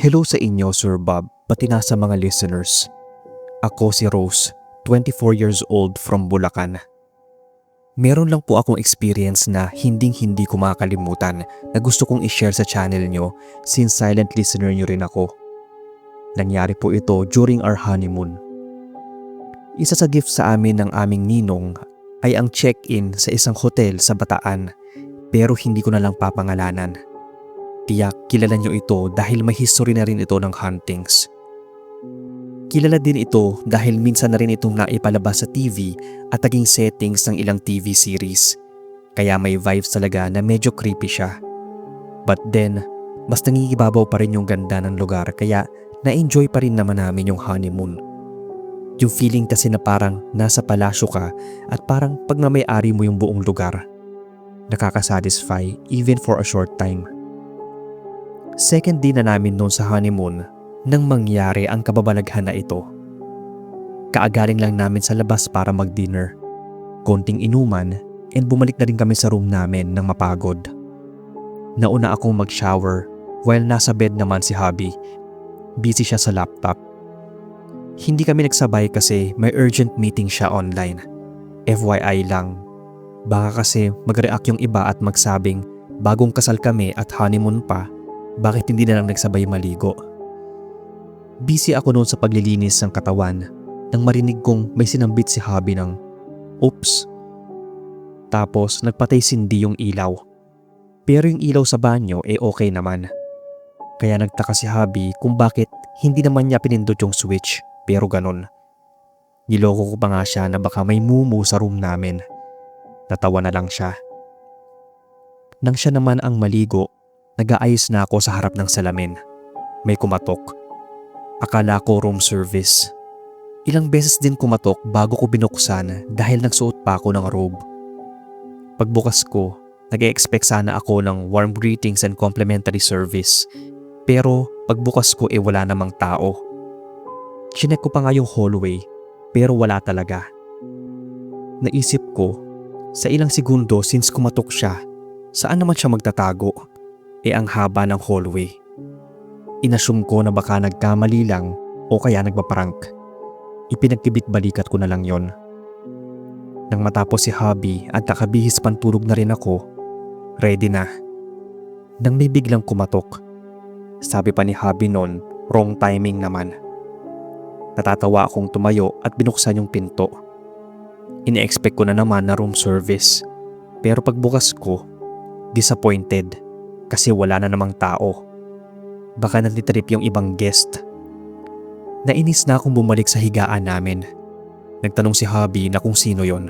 Hello sa inyo, Sir Bob, pati na sa mga listeners. Ako si Rose, 24 years old from Bulacan. Meron lang po akong experience na hinding-hindi ko makakalimutan na gusto kong i-share sa channel nyo since silent listener nyo rin ako. Nangyari po ito during our honeymoon. Isa sa gift sa amin ng aming ninong ay ang check-in sa isang hotel sa Bataan, pero hindi ko na lang papangalanan. Tiyak kilala nyo ito dahil may history na rin ito ng hauntings. Kilala din ito dahil minsan na rin itong naipalabas sa TV at naging settings ng ilang TV series. Kaya may vibes talaga na medyo creepy siya. But then, mas nangingibabaw pa rin yung ganda ng lugar kaya na-enjoy pa rin naman namin yung honeymoon. Yung feeling kasi na parang nasa palasyo ka at parang pag namay-ari mo yung buong lugar. Nakakasatisfy even for a short time. Second day na namin noon sa honeymoon nang mangyari ang kababalaghan na ito. Kaagaling lang namin sa labas para mag-dinner, konting inuman, and bumalik na rin kami sa room namin nang mapagod. Nauna akong mag-shower while nasa bed naman si hubby. Busy siya sa laptop. Hindi kami nagsabay kasi may urgent meeting siya online. FYI lang, baka kasi mag-react yung iba at magsabing bagong kasal kami at honeymoon pa, bakit hindi na lang nagsabay maligo? Busy ako noon sa paglilinis ng katawan nang marinig kong may sinambit si hubby ng oops. Tapos nagpatay sindi yung ilaw. Pero yung ilaw sa banyo okay naman. Kaya nagtaka si hubby kung bakit hindi naman niya pinindot yung switch, pero ganon. Niloko ko pa nga siya na baka may mumu sa room namin. Natawa na lang siya. Nang siya naman ang maligo, nag-aayos na ako sa harap ng salamin. May kumatok. Akala ko room service. Ilang beses din kumatok bago ko binuksan dahil nagsuot pa ako ng robe. Pagbukas ko, nag-e-expect sana ako ng warm greetings and complimentary service. Pero pagbukas ko wala namang tao. Chinek ko pa nga yung hallway pero wala talaga. Naisip ko, sa ilang segundo since kumatok siya, saan naman siya magtatago? Ang haba ng hallway. Inassume ko na baka nagkamali lang o kaya nagpaparank. Ipinagkibit balikat ko na lang yon. Nang matapos si hubby at nakabihis pantulog na rin ako, ready na. Nang may biglang kumatok, sabi pa ni hubby noon, wrong timing naman. Natatawa akong tumayo at binuksan yung pinto. Ine-expect ko na naman na room service. Pero pagbukas ko, disappointed kasi wala na namang tao. Baka natitrip yung ibang guest. Nainis na akong bumalik sa higaan namin. Nagtanong si hubby na kung sino yon.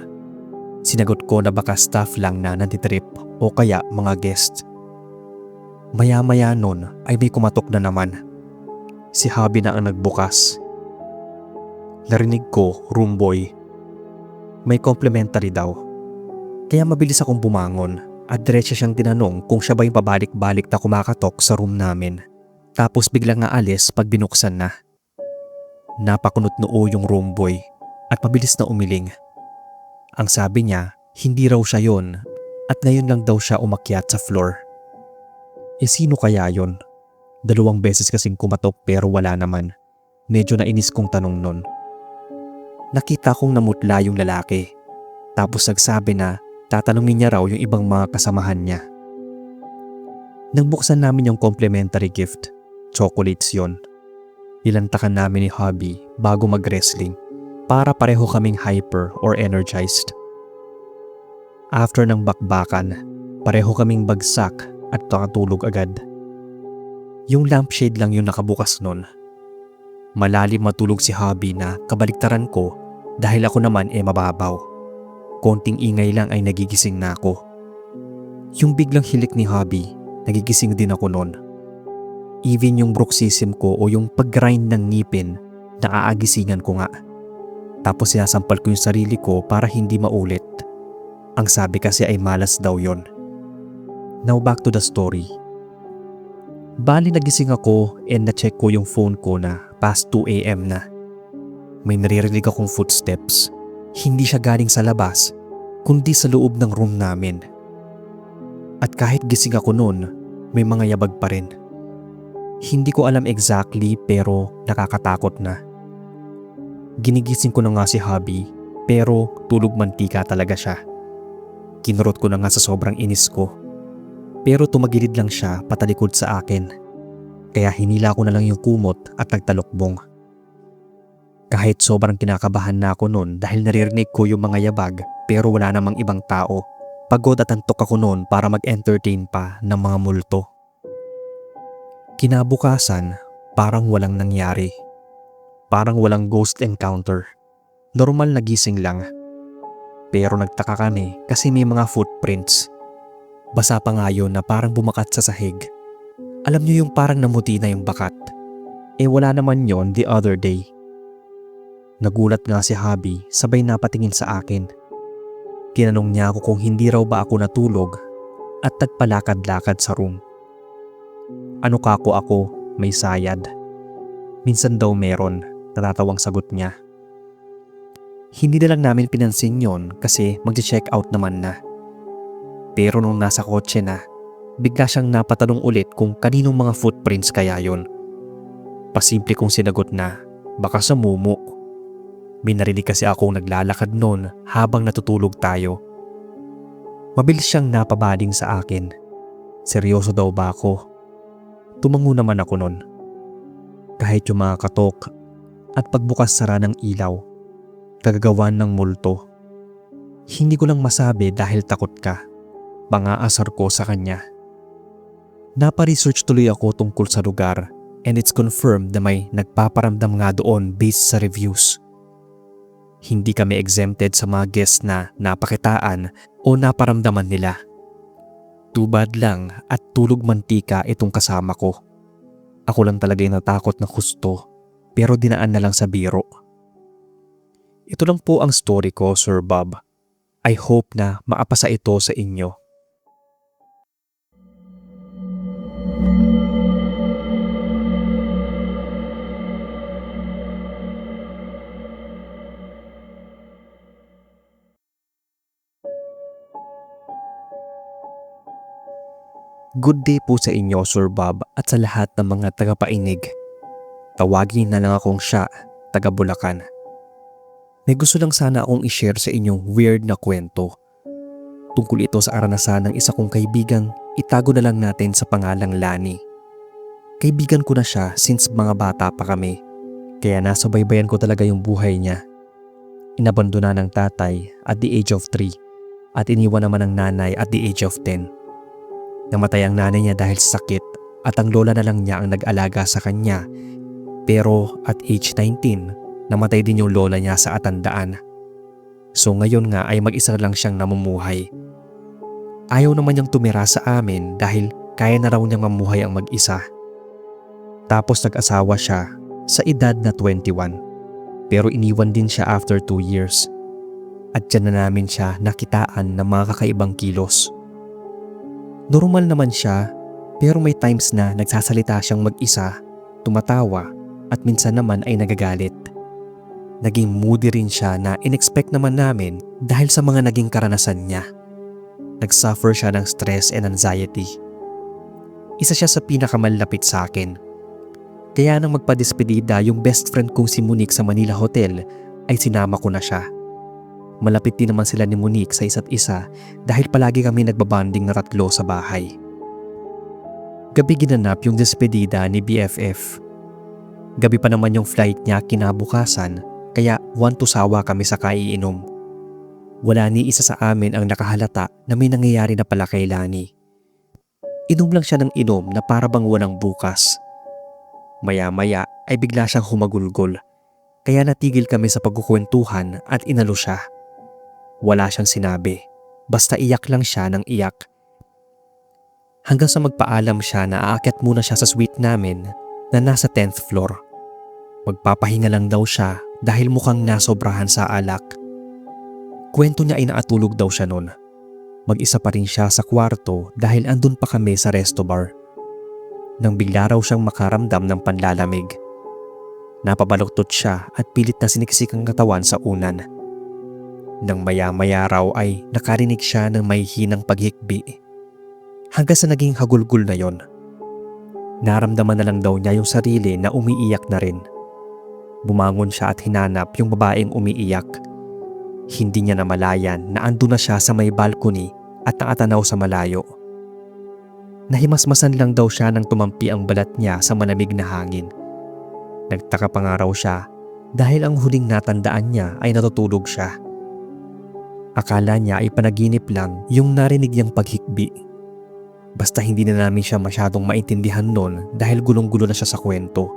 Sinagot ko na baka staff lang na natitrip o kaya mga guest. Maya-maya nun ay may kumatok na naman. Si hubby na ang nagbukas. Narinig ko, room boy. May complimentary daw. Kaya mabilis akong bumangon at diretso siyang tinanong kung siya ba yung pabalik-balik na kumakatok sa room namin. Tapos biglang aalis pag binuksan na. Napakunot noo yung room boy at mabilis na umiling. Ang sabi niya, hindi raw siya yon at ngayon lang daw siya umakyat sa floor. Sino kaya yon? 2 beses kasing kumatok pero wala naman. Medyo nainis kong tanong nun. Nakita kong namutla yung lalaki. Tapos nagsabi na tatanungin niya raw yung ibang mga kasamahan niya. Nang buksan namin yung complimentary gift, chocolates yon. Nilantakan namin ni hubby bago mag-wrestling para pareho kaming hyper or energized. After ng bakbakan, pareho kaming bagsak at nakatulog agad. Yung lampshade lang yung nakabukas nun. Malalim matulog si hubby na kabaliktaran ko dahil ako naman mababaw. Konting ingay lang ay nagigising na ako. Yung biglang hilik ni hubby, nagigising din ako nun. Even yung bruxism ko o yung pag-grind ng ngipin, naaagisingan ko nga. Tapos sinasampal ko yung sarili ko para hindi maulit. Ang sabi kasi ay malas daw yon. Now back to the story. Bali nagising ako and na-check ko yung phone ko na past 2 AM na. May naririnig akong footsteps. Hindi siya galing sa labas, kundi sa loob ng room namin. At kahit gising ako noon, may mga yabag pa rin. Hindi ko alam exactly pero nakakatakot na. Ginigising ko na nga si hubby pero tulog mantika talaga siya. Kinurot ko na nga sa sobrang inis ko. Pero tumagilid lang siya patalikod sa akin. Kaya hinila ko na lang yung kumot at nagtalokbong. Kahit sobrang kinakabahan na ako noon dahil naririnig ko yung mga yabag pero wala namang ibang tao. Pagod at antok ako noon para mag-entertain pa ng mga multo. Kinabukasan, parang walang nangyari. Parang walang ghost encounter. Normal na gising lang. Pero nagtaka kami kasi may mga footprints. Basa pa nga yun na parang bumakat sa sahig. Alam niyo yung parang namuti na yung bakat. Wala naman yon the other day. Nagulat nga si hubby sabay napatingin sa akin. Tinanong niya ako kung hindi raw ba ako natulog at nagpalakad-lakad sa room. Ano kako ako, may sayad. Minsan daw meron, natatawang sagot niya. Hindi na lang namin pinansin yon kasi magche-check out naman na. Pero nung nasa kotse na, bigla siyang napatanong ulit kung kaninong mga footprints kaya yon. Pasimple kong sinagot na, baka sa mumu. May narinig kasi akong naglalakad noon habang natutulog tayo. Mabilis siyang napabading sa akin. Seryoso daw ba ako? Tumango naman ako noon. Kahit yung mga katok at pagbukas sara ng ilaw, kagagawan ng multo. Hindi ko lang masabi dahil takot ka. Pangaasar ko sa kanya. Napa-research tuloy ako tungkol sa lugar and it's confirmed na may nagpaparamdam nga doon based sa reviews. Hindi kami exempted sa mga guests na napakitaan o naparamdaman nila. Too bad lang at tulog mantika itong kasama ko. Ako lang talaga yung natakot na husto pero dinaan na lang sa biro. Ito lang po ang story ko, Sir Bob. I hope na maapasa ito sa inyo. Good day po sa inyo, Sir Bob, at sa lahat ng mga tagapainig. Tawagin na lang akong siya, taga Bulacan. May gusto lang sana akong i-share sa inyong weird na kwento. Tungkol ito sa aranasan ng isa kong kaibigang itago na lang natin sa pangalang Lani. Kaibigan ko na siya since mga bata pa kami, kaya nasa baybayan ko talaga yung buhay niya. Inabandona ng tatay at the age of 3 at iniwan naman ng nanay at the age of 10. Namatay ang nanay niya dahil sa sakit at ang lola na lang niya ang nag-alaga sa kanya. Pero at age 19, namatay din yung lola niya sa atandaan. So ngayon nga ay mag-isa lang siyang namumuhay. Ayaw naman niyang tumira sa amin dahil kaya na raw niyang mamuhay ang mag-isa. Tapos nag-asawa siya sa edad na 21. Pero iniwan din siya after 2 years. At dyan na namin siya nakitaan ng mga kakaibang kilos. Normal naman siya pero may times na nagsasalita siyang mag-isa, tumatawa at minsan naman ay nagagalit. Naging moody rin siya na in-expect naman namin dahil sa mga naging karanasan niya. Nagsuffer siya ng stress and anxiety. Isa siya sa pinakamalapit sa akin. Kaya nang magpa-despedida yung best friend kong si Monique sa Manila Hotel ay sinama ko na siya. Malapit din naman sila ni Monique sa isa't isa dahil palagi kami nagbabanding na tatlo sa bahay. Gabi ginanap yung despedida ni BFF. Gabi pa naman yung flight niya kinabukasan kaya one to sawa kami sa kaiinom. Wala ni isa sa amin ang nakahalata na may nangyayari na pala kay Lani. Inom lang siya ng inom na para bang walang bukas. Maya-maya ay bigla siyang humagulgol kaya natigil kami sa pagkukwentuhan at inalo siya. Wala siyang sinabi, basta iyak lang siya ng iyak. Hanggang sa magpaalam siya na aakyat muna siya sa suite namin na nasa 10th floor. Magpapahinga lang daw siya dahil mukhang nasobrahan sa alak. Kwento niya ay naatulog daw siya noon. Mag-isa pa rin siya sa kwarto dahil andun pa kami sa resto bar. Nang bigla raw siyang makaramdam ng panlalamig. Napabaluktot siya at pilit na siniksik ang katawan sa unan. Nang maya-maya raw ay nakarinig siya ng may hinang paghikbi. Hanggang sa naging hagulgul na yon. Naramdaman na lang daw niya yung sarili na umiiyak na rin. Bumangon siya at hinanap yung babaeng umiiyak. Hindi niya namalayan na ando na siya sa may balcony at nakatanaw sa malayo. Nahimasmasan lang daw siya nang tumampi ang balat niya sa malamig na hangin. Nagtaka pa nga raw siya dahil ang huling natandaan niya ay natutulog siya. Akala niya ay panaginip lang yung narinig niyang paghikbi. Basta hindi na namin siya masyadong maintindihan noon dahil gulong-gulo na siya sa kwento.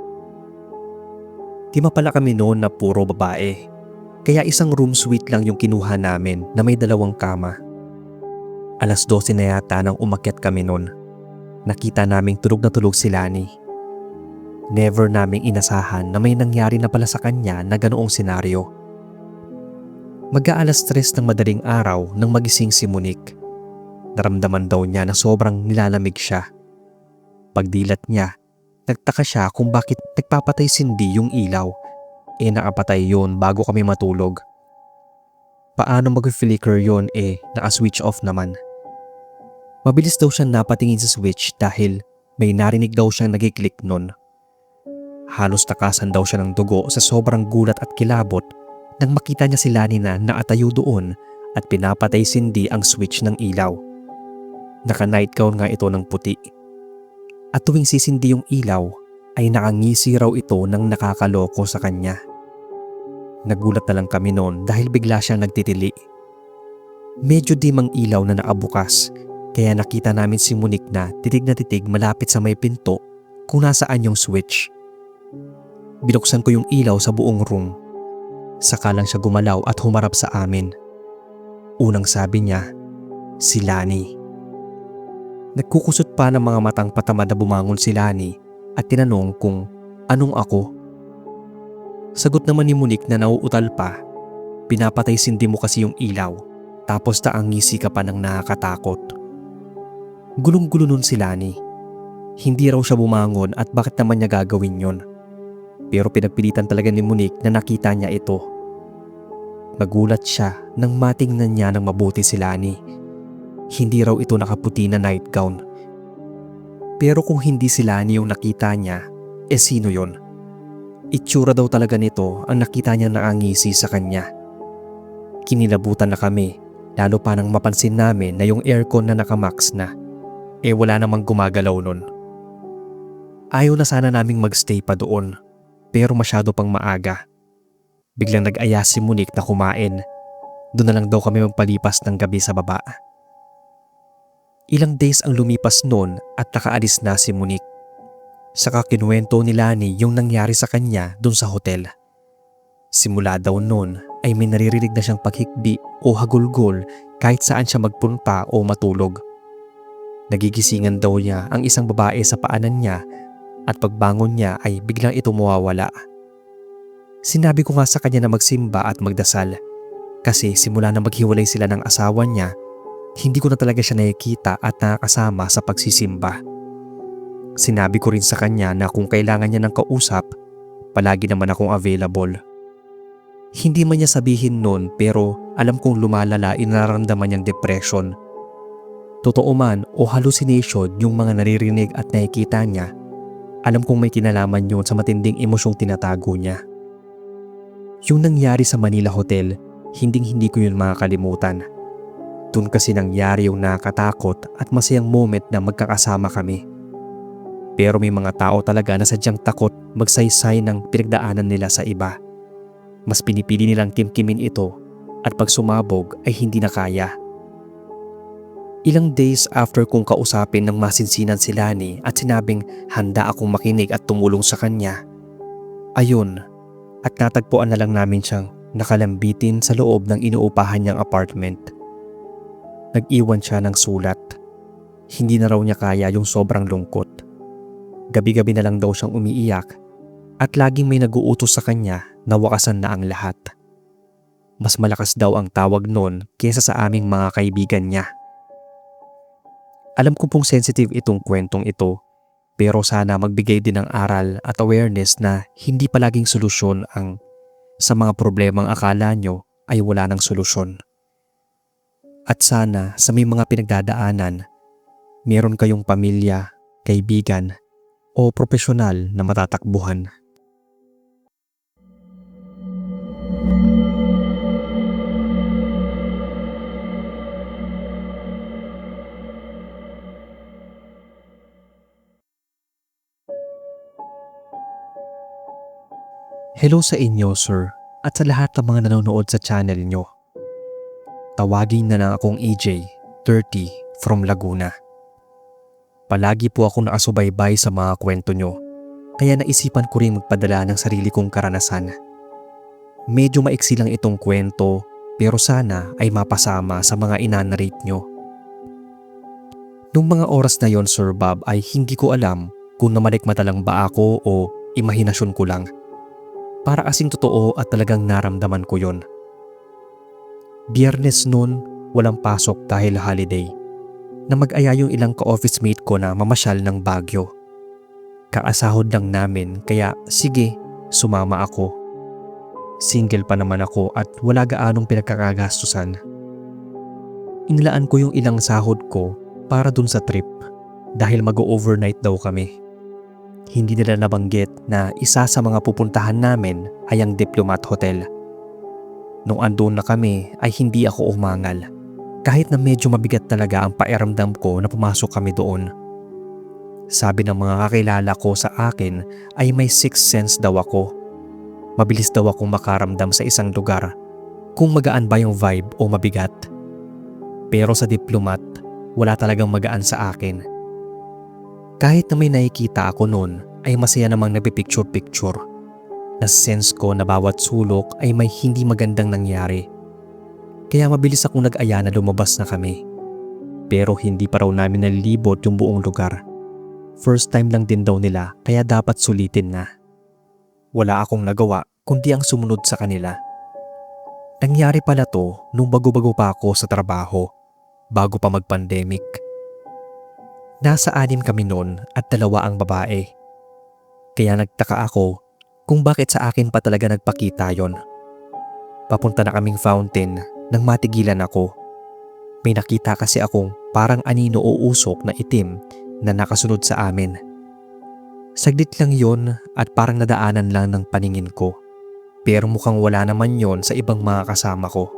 Tima pala kami noon na puro babae, kaya isang room suite lang yung kinuha namin na may 2 kama. 12:00 na yata nang umakyat kami noon. Nakita naming tulog na tulog si Lani. Never naming inasahan na may nangyari na pala sa kanya na ganoong senaryo. Mag-aalas 3 ng madaling araw nang magising si Monique. Naramdaman daw niya na sobrang nilalamig siya. Pagdilat niya, nagtaka siya kung bakit nagpapatay sindi yung ilaw. Nakapatay yun bago kami matulog. Paano mag-flicker yun naka-switch off naman. Mabilis daw siya napatingin sa switch dahil may narinig daw siyang nagiklik nun. Halos takasan daw siya ng dugo sa sobrang gulat at kilabot nang makita niya si Lani na nakatayo doon at pinapatay sindi ang switch ng ilaw. Naka-night gown nga ito ng puti. At tuwing sisindi yung ilaw ay nakangisi raw ito ng nakakaloko sa kanya. Nagulat na lang kami noon dahil bigla siyang nagtitili. Medyo dim ang ilaw na nakabukas kaya nakita namin si Monique na titig malapit sa may pinto kung nasaan yung switch. Binuksan ko yung ilaw sa buong room. Saka lang siya gumalaw at humarap sa amin. Unang sabi niya, si Lani. Nagkukusot pa ng mga matang patamad na bumangon si Lani at tinanong kung anong ako. Sagot naman ni Monique na nauutal pa, pinapatay sindi mo kasi yung ilaw tapos taangisi ka pa ng nakakatakot. Gulong-gulo nun si Lani. Hindi raw siya bumangon at bakit naman niya gagawin yon. Pero pinagpilitan talaga ni Monique na nakita niya ito. Nagulat siya nang matingnan niya ng mabuti si Lani. Hindi raw ito nakaputi na nightgown. Pero kung hindi si Lani yung nakita niya, sino yon? Itsura daw talaga nito ang nakita niya nakangisi sa kanya. Kinilabutan na kami, lalo pa nang mapansin namin na yung aircon na nakamax na. Wala namang gumagalaw nun. Ayaw na sana naming magstay pa doon. Pero masyado pang maaga. Biglang nag-aya si Monique na kumain. Doon na lang daw kami magpalipas ng gabi sa baba. Ilang days ang lumipas noon at nakaalis na si Monique. Saka kinuwento ni Lani yung nangyari sa kanya doon sa hotel. Simula daw noon ay may naririnig na siyang paghikbi o hagulgol kahit saan siya magpunta o matulog. Nagigisingan daw niya ang isang babae sa paanan niya at pagbangon niya ay biglang ito mawawala. Sinabi ko nga sa kanya na magsimba at magdasal kasi simula na maghiwalay sila ng asawa niya, hindi ko na talaga siya nakikita at nakakasama sa pagsisimba. Sinabi ko rin sa kanya na kung kailangan niya ng kausap, palagi naman akong available. Hindi man niya sabihin nun pero alam kong lumalala yung nararamdaman niyang depression. Totoo man o hallucination yung mga naririnig at nakikita niya, alam kong may kinalaman yun sa matinding emosyong tinatago niya. Yung nangyari sa Manila Hotel, hindi ko yun makakalimutan. Doon kasi nangyari yung nakakatakot at masayang moment na magkakasama kami. Pero may mga tao talaga na sadyang takot magsaysay ng pinagdaanan nila sa iba. Mas pinipili nilang kimkimin ito at pag sumabog ay hindi na kaya. Ilang days after kong kausapin ng masinsinan si Lani at sinabing handa akong makinig at tumulong sa kanya, ayun, at natagpuan na lang namin siyang nakalambitin sa loob ng inuupahan niyang apartment. Nag-iwan siya ng sulat. Hindi na raw niya kaya yung sobrang lungkot. Gabi-gabi na lang daw siyang umiiyak at laging may nag-uutos sa kanya na wakasan na ang lahat. Mas malakas daw ang tawag nun kaysa sa aming mga kaibigan niya. Alam ko pong sensitive itong kwentong ito, pero sana magbigay din ng aral at awareness na hindi palaging solusyon ang sa mga problemang akala nyo ay wala ng solusyon. At sana sa may mga pinagdadaanan, meron kayong pamilya, kaibigan, o profesional na matatakbuhan. Hello sa inyo, sir, at sa lahat ng mga nanonood sa channel nyo. Tawagin na lang akong EJ, 30, from Laguna. Palagi po ako nakasubaybay sa mga kwento nyo, kaya naisipan ko rin magpadala ng sarili kong karanasan. Medyo maiksi lang itong kwento, pero sana ay mapasama sa mga inanarrate nyo. Nung mga oras na yon, Sir Bob, ay hindi ko alam kung namalikmata lang ba ako o imahinasyon ko lang. Para kasing totoo at talagang naramdaman ko yon. Biyernes noon, walang pasok dahil holiday. Na mag-aya yung ilang ka-office mate ko na mamasyal ng Baguio. Kaasahod lang namin kaya sige, sumama ako. Single pa naman ako at wala gaanong pinagkakagastusan. Inilaan ko yung ilang sahod ko para dun sa trip dahil mag-overnight daw kami. Hindi nila nabanggit na isa sa mga pupuntahan namin ay ang Diplomat Hotel. Nung andun na kami ay hindi ako umangal. Kahit na medyo mabigat talaga ang pakiramdam ko na pumasok kami doon. Sabi ng mga kakilala ko sa akin ay may sixth sense daw ako. Mabilis daw akong makaramdam sa isang lugar kung magaan ba yung vibe o mabigat. Pero sa Diplomat, wala talagang magaan sa akin. Kahit na may nakikita ako noon ay masaya namang nagpipicture-picture. Nasense ko na bawat sulok ay may hindi magandang nangyari. Kaya mabilis akong nag-aya na lumabas na kami. Pero hindi pa raw namin nalilibot yung buong lugar. First time lang din daw nila kaya dapat sulitin na. Wala akong nagawa kundi ang sumunod sa kanila. Nangyari pala to nung bago-bago pa ako sa trabaho, bago pa mag-pandemic. Nasa 6 kami noon at 2 ang babae. Kaya nagtaka ako kung bakit sa akin pa talaga nagpakita yon. Papunta na kaming fountain nang matigilan ako. May nakita kasi akong parang anino o usok na itim na nakasunod sa amin. Saglit lang yon at parang nadaanan lang ng paningin ko. Pero mukhang wala naman yon sa ibang mga kasama ko.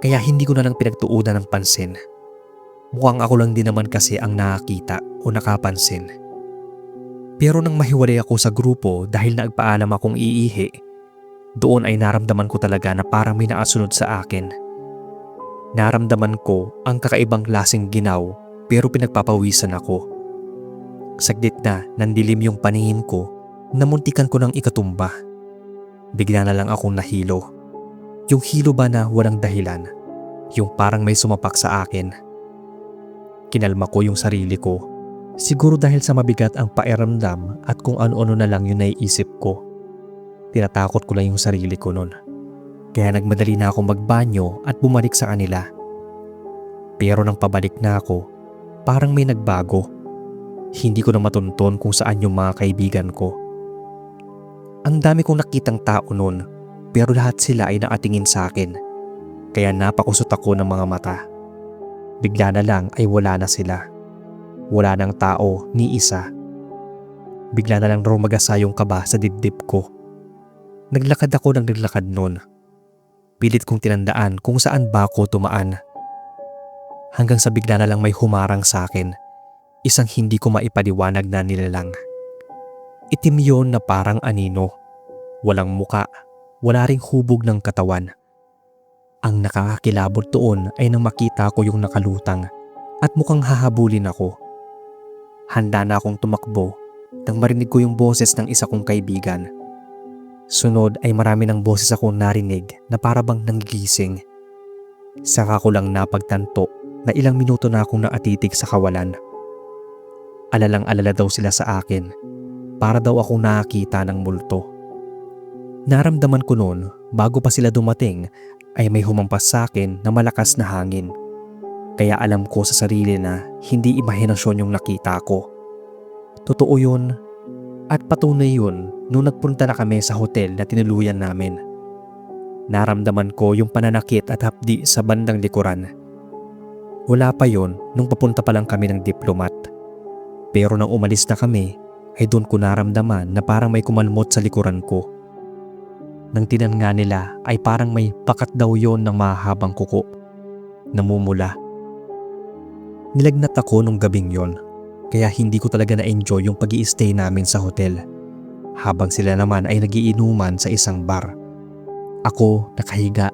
Kaya hindi ko na lang pinagtuunan ng pansin. Mukhang ako lang din naman kasi ang nakakita o nakapansin. Pero nang mahiwalay ako sa grupo dahil nagpaalam akong iihi, doon ay naramdaman ko talaga na parang may nakasunod sa akin. Naramdaman ko ang kakaibang klaseng ginaw pero pinagpapawisan ako. Saglit na nandilim yung paningin ko na muntikan ko ng ikatumba. Bigla na lang akong nahilo. Yung hilo ba na walang dahilan? Yung parang may sumapak sa akin. Kinalma ko yung sarili ko. Siguro dahil sa mabigat ang pakiramdam at kung ano-ano na lang yung naiisip ko. Tinatakot ko lang yung sarili ko nun. Kaya nagmadali na akong magbanyo at bumalik sa kanila. Pero nang pabalik na ako, parang may nagbago. Hindi ko na matunton kung saan yung mga kaibigan ko. Ang dami kong nakitang tao nun, pero lahat sila ay nakatingin sa akin. Kaya napakusot ako ng mga mata. Bigla na lang ay wala na sila. Wala nang tao ni isa. Bigla na lang rumagasa yung kaba sa dibdib ko. Naglakad ako ng naglakad nun. Pilit kong tinandaan kung saan ba ako tumaan. Hanggang sa bigla na lang may humarang sa akin. Isang hindi ko maipaliwanag na nilalang. Itim yon na parang anino. Walang muka, wala ring hubog ng katawan. Ang nakakakilabot doon ay nang makita ko yung nakalutang at mukhang hahabulin ako. Handa na akong tumakbo nang marinig ko yung boses ng isa kong kaibigan. Sunod ay marami ng boses akong narinig na parabang nanggigising. Saka ko lang napagtanto na ilang minuto na akong nakatitig sa kawalan. Alalang-alala daw sila sa akin. Para daw akong nakakita ng multo. Naramdaman ko noon bago pa sila dumating ay may humampas sa akin na malakas na hangin. Kaya alam ko sa sarili na hindi imahinasyon yung nakita ko. Totoo yun at patunay yun nung nagpunta na kami sa hotel na tinuluyan namin. Naramdaman ko yung pananakit at hapdi sa bandang likuran. Wala pa yun nung papunta pa lang kami ng Diplomat. Pero nang umalis na kami ay doon ko naramdaman na parang may kumalmot sa likuran ko. Nang tinan nga nila ay parang may pakat daw yon ng mahabang kuko. Namumula. Nilagnat ako nung gabing yon, kaya hindi ko talaga na-enjoy yung pag-i-stay namin sa hotel. Habang sila naman ay nagiinuman sa isang bar. Ako nakahiga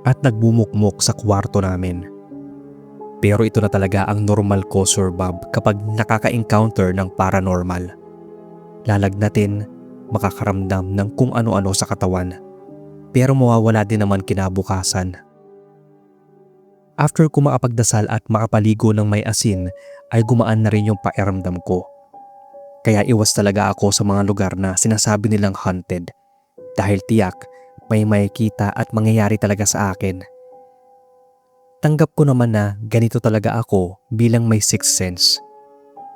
at nagbumukmok sa kwarto namin. Pero ito na talaga ang normal ko, Sir Bob, kapag nakaka-encounter ng paranormal. Lalagnatin, makakaramdam ng kung ano-ano sa katawan. Pero mawawala din naman kinabukasan. After ko makapagdasal at makapaligo ng may asin, ay gumaan na rin yung pakiramdam ko. Kaya iwas talaga ako sa mga lugar na sinasabi nilang haunted. Dahil tiyak, may makikita at mangyayari talaga sa akin. Tanggap ko naman na ganito talaga ako bilang may sixth sense.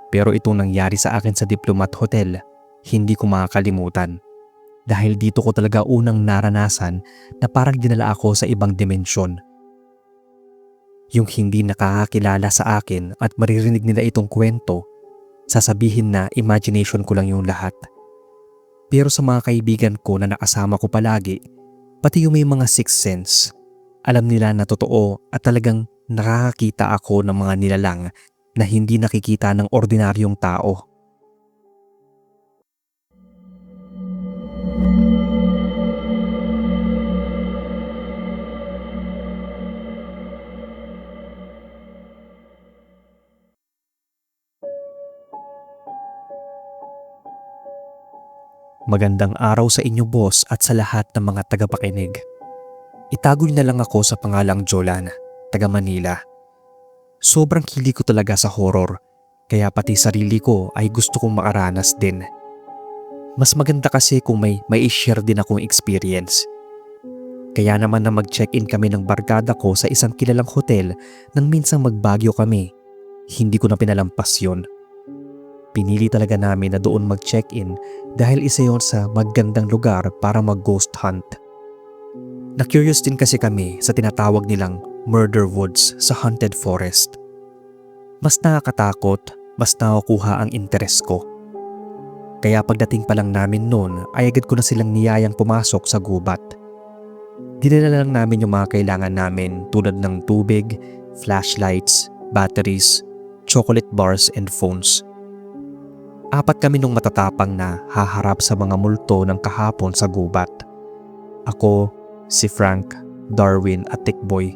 Pero itong nangyari sa akin sa Diplomat Hotel, hindi ko makakalimutan. Dahil dito ko talaga unang naranasan na parang dinala ako sa ibang dimensyon. Yung hindi nakakakilala sa akin at maririnig nila itong kwento, sasabihin na imagination ko lang yung lahat. Pero sa mga kaibigan ko na nakasama ko palagi, pati yung may mga sixth sense, alam nila na totoo at talagang nakakakita ako ng mga nilalang na hindi nakikita ng ordinaryong tao. Magandang araw sa inyo, boss, at sa lahat ng mga tagapakinig. Itago niyo na lang ako sa pangalang Jolan, taga Manila. Sobrang hili ko talaga sa horror, kaya pati sarili ko ay gusto kong makaranas din. Mas maganda kasi kung may i-share din akong experience. Kaya naman na mag-check-in kami ng barkada ko sa isang kilalang hotel nang minsang magbagyo kami, hindi ko na pinalampas yun. Pinili talaga namin na doon mag-check-in dahil isa yon sa magandang lugar para mag-ghost hunt. Na-curious din kasi kami sa tinatawag nilang murder woods sa haunted forest. Mas nakakatakot, mas nakukuha ang interes ko. Kaya pagdating pa lang namin noon ay agad ko na silang niyayang pumasok sa gubat. Dinala lang namin yung mga kailangan namin tulad ng tubig, flashlights, batteries, chocolate bars and phones. 4 kami nung matatapang na haharap sa mga multo ng kahapon sa gubat. Ako, si Frank, Darwin at Tikboy.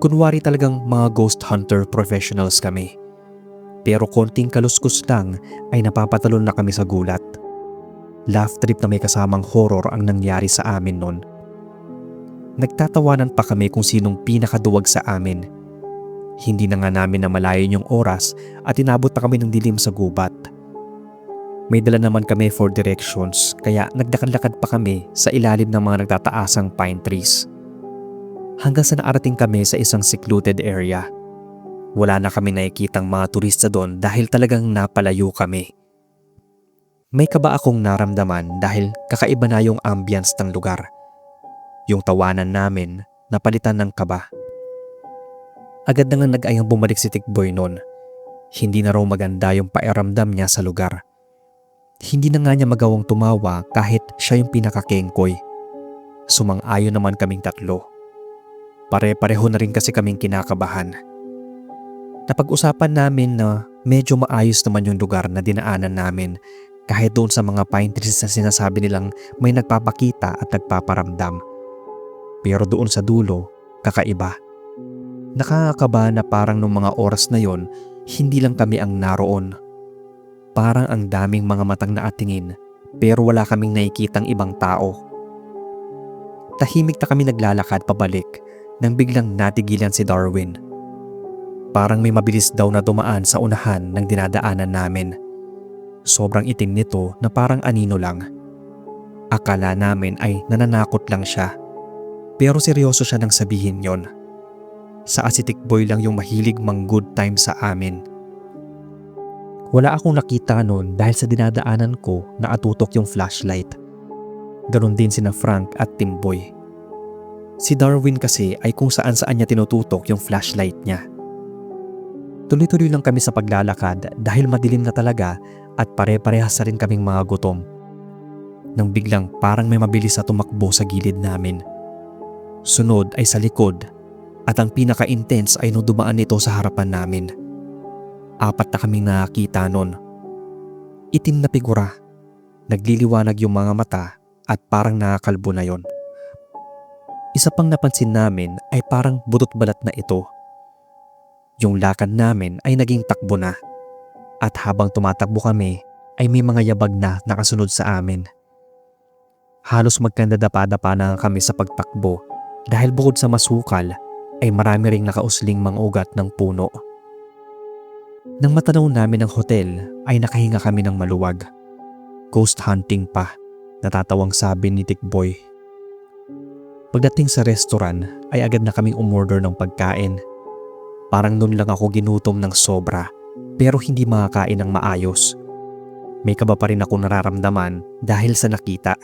Kunwari talagang mga ghost hunter professionals kami. Pero konting kaluskus lang ay napapatalon na kami sa gulat. Laugh trip na may kasamang horror ang nangyari sa amin nun. Nagtatawanan pa kami kung sinong pinakaduwag sa amin. Hindi na nga namin namalayan yung oras at inabot na kami ng dilim sa gubat. May dala naman kami for directions kaya nagdakad-lakad pa kami sa ilalim ng mga nagtataasang pine trees. Hanggang sa naarating kami sa isang secluded area. Wala na kami nakikitang mga turista doon dahil talagang napalayo kami. May kaba akong naramdaman dahil kakaiba na yung ambience ng lugar. Yung tawanan namin napalitan ng kaba. Agad na nga nag-ayang bumalik si Tikboy noon. Hindi na raw maganda yung pakiramdam niya sa lugar. Hindi na nga niya magawang tumawa kahit siya yung pinakakengkoy. Sumang-ayon naman kaming tatlo. Pare-pareho na rin kasi kaming kinakabahan. Napag-usapan namin na medyo maayos naman yung lugar na dinaanan namin kahit doon sa mga pine trees na sinasabi nilang may nagpapakita at nagpaparamdam. Pero doon sa dulo, kakaiba. Nakakakaba na parang nung mga oras na yon, hindi lang kami ang naroon. Parang ang daming mga matang naatingin pero wala kaming nakikitang ibang tao. Tahimik na kami naglalakad pabalik nang biglang natigilan si Darwin. Parang may mabilis daw na dumaan sa unahan ng dinadaanan namin. Sobrang itim nito na parang anino lang. Akala namin ay nananakot lang siya. Pero seryoso siya nang sabihin yon. Sa si Tikboy lang yung mahilig mang good time sa amin. Wala akong nakita noon dahil sa dinadaanan ko nakatutok yung flashlight. Ganon din sina Frank at Timboy. Si Darwin kasi ay kung saan-saan niya tinututok yung flashlight niya. Tuloy-tuloy lang kami sa paglalakad dahil madilim na talaga at pare-parehas na rin kaming mga gutom. Nang biglang parang may mabilis na tumakbo sa gilid namin. Sunod ay sa likod at ang pinaka-intense ay nung dumaan ito sa harapan namin. 4 na kaming nakakita nun. Itim na figura. Nagliliwanag yung mga mata at parang nakakalbo na yon. Isa pang napansin namin ay parang butot-balat na ito. Yung lakad namin ay naging takbo na at habang tumatakbo kami ay may mga yabag na nakasunod sa amin. Halos magkandadapa-dapa na kami sa pagtakbo dahil bukod sa masukal ay marami ring nakausling mga ugat ng puno. Nang matanaw namin ang hotel ay nakahinga kami ng maluwag. Ghost hunting pa, natatawang sabi ni Tikboy. Pagdating sa restaurant ay agad na kaming umorder ng pagkain. Parang noon lang ako ginutom ng sobra pero hindi makakain ng maayos. May kaba pa rin ako nararamdaman dahil sa nakita.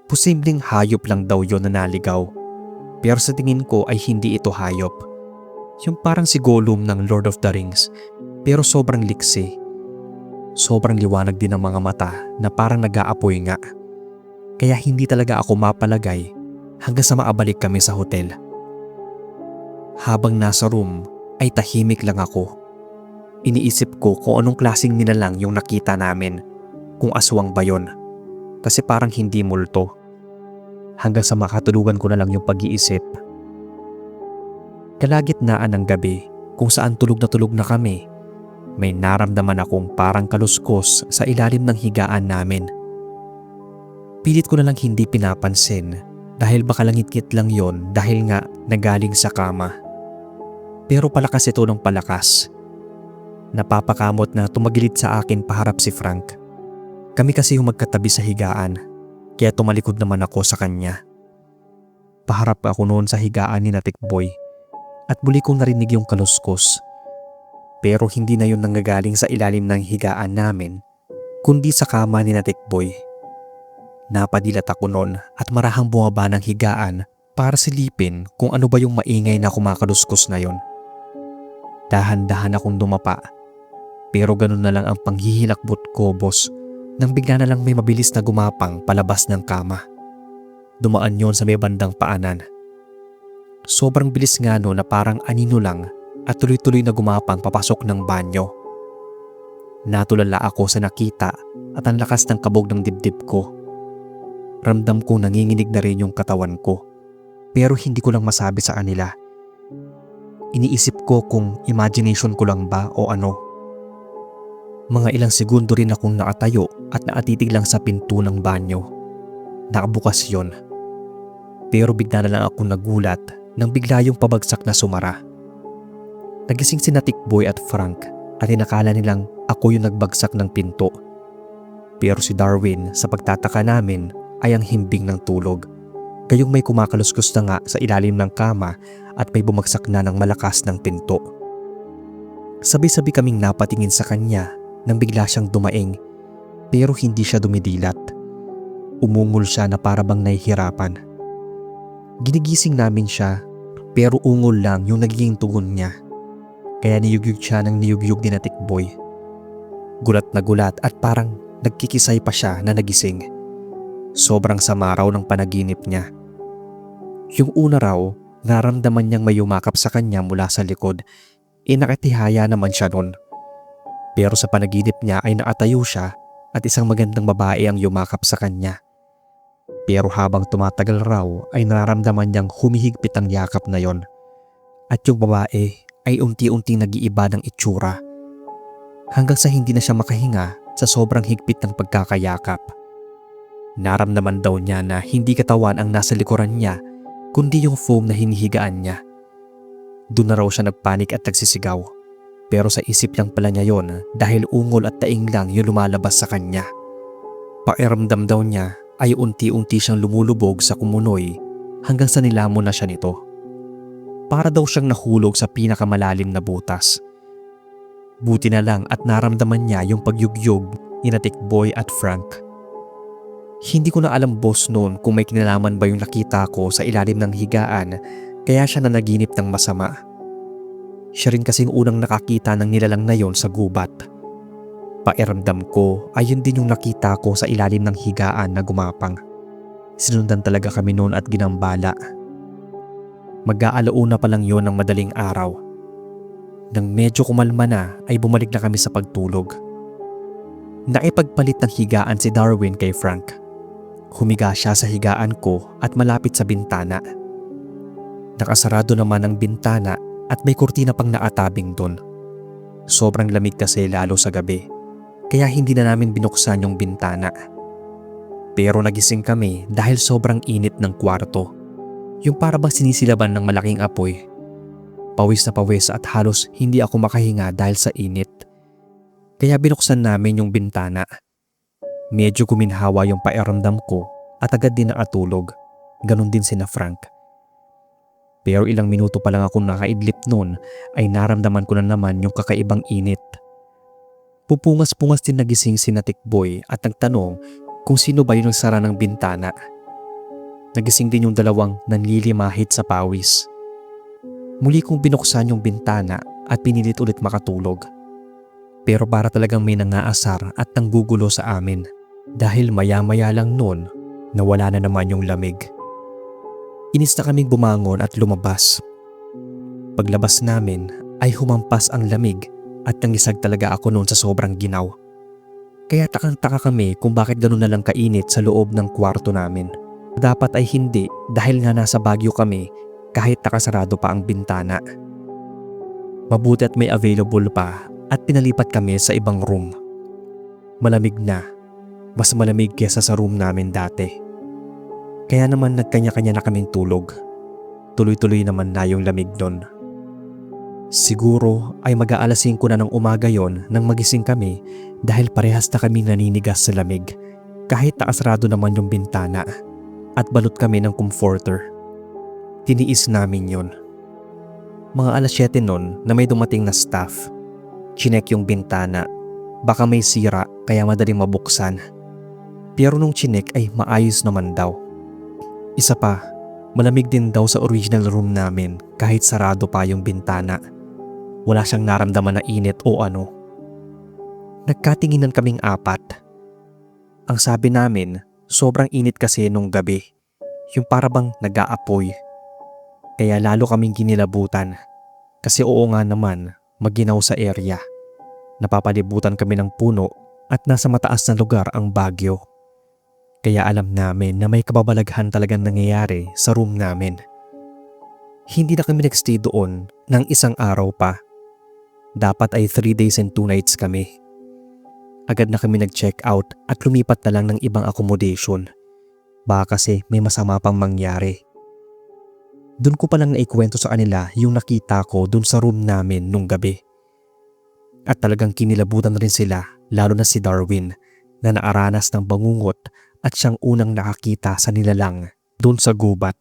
Posibleng hayop lang daw yon na naligaw. Pero sa tingin ko ay hindi ito hayop. Yung parang si Gollum ng Lord of the Rings pero sobrang liksi. Sobrang liwanag din ng mga mata na parang nag-aapoy nga. Kaya hindi talaga ako mapalagay hanggang sa maabalik kami sa hotel. Habang nasa room ay tahimik lang ako. Iniisip ko kung anong klaseng nilalang yung nakita namin, kung aswang ba yun. Kasi parang hindi multo. Hanggang sa makatulugan ko na lang yung pag-iisip. Kalagitnaan ng gabi kung saan tulog na kami, may naramdaman akong parang kaluskos sa ilalim ng higaan namin. Pilit ko na lang hindi pinapansin dahil baka langit-ngit lang yon dahil nga nagaling sa kama. Pero palakas ito ng palakas. Napapakamot na tumagilid sa akin paharap si Frank. Kami kasi yung magkatabi sa higaan, kaya tumalikod naman ako sa kanya. Paharap ako noon sa higaan ni Tikboy at muli kong narinig yung kaluskos. Pero hindi na yun nanggagaling sa ilalim ng higaan namin, kundi sa kama ni Tikboy. Napadilat ako noon at marahang bumaba ng higaan para silipin kung ano ba yung maingay na kumakaluskos na yon. Dahan-dahan akong dumapa. Pero ganun na lang ang panghihilakbot ko, boss, nang bigla na lang may mabilis na gumapang palabas ng kama. Dumaan yon sa may bandang paanan. Sobrang bilis nga no na parang anino lang at tuloy-tuloy na gumapang papasok ng banyo. Natulala ako sa nakita at ang lakas ng kabog ng dibdib ko. Ramdam ko nanginginig na rin yung katawan ko pero hindi ko lang masabi sa kanila. Iniisip ko kung imagination ko lang ba o ano. Mga ilang segundo rin akong nakatayo at nakatitig lang sa pinto ng banyo. Nakabukas yon. Pero bigla na lang akong nagulat nang bigla yung pabagsak na sumara. Nagising si Tikboy at Frank at inakala nilang ako yung nagbagsak ng pinto. Pero si Darwin sa pagtataka namin ay ang himbing ng tulog. Gayong may kumakaluskos na nga sa ilalim ng kama at may bumagsak na ng malakas ng pinto. Sabay-sabay kaming napatingin sa kanya nang bigla siyang dumaing pero hindi siya dumidilat. Umungol siya na para bang nahihirapan. Ginigising namin siya pero ungol lang yung nagiging tugon niya. Kaya niyugyug siya ng niyugyug ni Tikboy. Gulat na gulat at parang nagkikisay pa siya na nagising. Sobrang sama raw ng panaginip niya. Yung una raw, naramdaman niyang may yumakap sa kanya mula sa likod. Nakatihaya naman siya nun. Pero sa panaginip niya ay nakatayo siya at isang magandang babae ang yumakap sa kanya. Pero habang tumatagal raw ay nararamdaman niyang humihigpit ang yakap na yon. At yung babae ay unti-unting nag-iiba ng itsura. Hanggang sa hindi na siya makahinga sa sobrang higpit ng pagkakayakap. Naramdaman daw niya na hindi katawan ang nasa likuran niya kundi yung foam na hinihigaan niya. Doon na raw siya nagpanik at nagsisigaw. Pero sa isip lang pala niya yon dahil ungol at taing lang yung lumalabas sa kanya. Pakiramdam daw niya ay unti-unti siyang lumulubog sa kumunoy hanggang sa nilamon na siya nito. Para daw siyang nahulog sa pinakamalalim na butas. Buti na lang at naramdaman niya yung pagyugyog ni Tikboy at Frank. Hindi ko na alam, boss, noon kung may kinalaman ba yung nakita ko sa ilalim ng higaan kaya siya nanaginip ng masama. Siya rin kasing unang nakakita ng nilalang na yon sa gubat. Pakiramdam ko ay yun din yung nakita ko sa ilalim ng higaan na gumapang. Sinundan talaga kami noon at ginambala. Mag-aalauna pa lang yon ng madaling araw. Nang medyo kumalma na ay bumalik na kami sa pagtulog. Naipagpalit ng higaan si Darwin kay Frank. Humiga siya sa higaan ko at malapit sa bintana. Nakasarado naman ang bintana at may kurtina pang nakatabing doon. Sobrang lamig kasi lalo sa gabi, kaya hindi na namin binuksan yung bintana. Pero nagising kami dahil sobrang init ng kwarto. Yung para bang sinisilaban ng malaking apoy. Pawis na pawis at halos hindi ako makahinga dahil sa init. Kaya binuksan namin yung bintana. Medyo guminhawa yung pakiramdam ko at agad din nakatulog. Ganon din sina Frank. Pero ilang minuto pa lang akong nakaidlip noon ay naramdaman ko na naman yung kakaibang init. Pupungas-pungas din nagising si Tikboy at nagtanong kung sino ba yung nagsara ng bintana. Nagising din yung dalawang nanlilimahit sa pawis. Muli kong binuksan yung bintana at pinilit ulit makatulog. Pero para talagang may nangaasar at nanggugulo sa amin dahil maya-maya lang noon nawala na naman yung lamig. Inis na kaming bumangon at lumabas. Paglabas namin ay humampas ang lamig at nangisag talaga ako noon sa sobrang ginaw. Kaya takang-taka kami kung bakit ganun na lang kainit sa loob ng kwarto namin. Dapat ay hindi dahil nga nasa Baguio kami kahit nakasarado pa ang bintana. Mabuti at may available pa at pinalipat kami sa ibang room. Malamig na, mas malamig kesa sa room namin dati. Kaya naman nagkanya-kanya na kaming tulog. Tuloy-tuloy naman na yung lamig doon. Siguro ay mag-aalas 5 na ng umaga yon nang magising kami dahil parehas na kami naninigas sa lamig kahit nakasarado naman yung bintana at balot kami ng comforter. Tiniis namin yon. Mga alas 7 nun na may dumating na staff. Chinek yung bintana. Baka may sira kaya madaling mabuksan. Pero nung chinek ay maayos naman daw. Isa pa, malamig din daw sa original room namin kahit sarado pa yung bintana. Wala siyang naramdaman na init o ano. Nagkatinginan kaming apat. Ang sabi namin, sobrang init kasi nung gabi. Yung parabang nag-aapoy. Kaya lalo kaming ginilabutan. Kasi oo nga naman, maginaw sa area. Napapalibutan kami ng puno at nasa mataas na lugar ang Baguio. Kaya alam namin na may kababalaghan talagang nangyayari sa room namin. Hindi na kami nagstay doon ng isang araw pa. Dapat ay 3 days and 2 nights kami. Agad na kami nag-check out at lumipat na lang ng ibang accommodation. Baka kasi may masama pang mangyari. Doon ko palang naikwento sa kanila yung nakita ko doon sa room namin nung gabi. At talagang kinilabutan rin sila, lalo na si Darwin na naaranas ng bangungot at siyang unang nakakita sa nilalang doon sa gubat.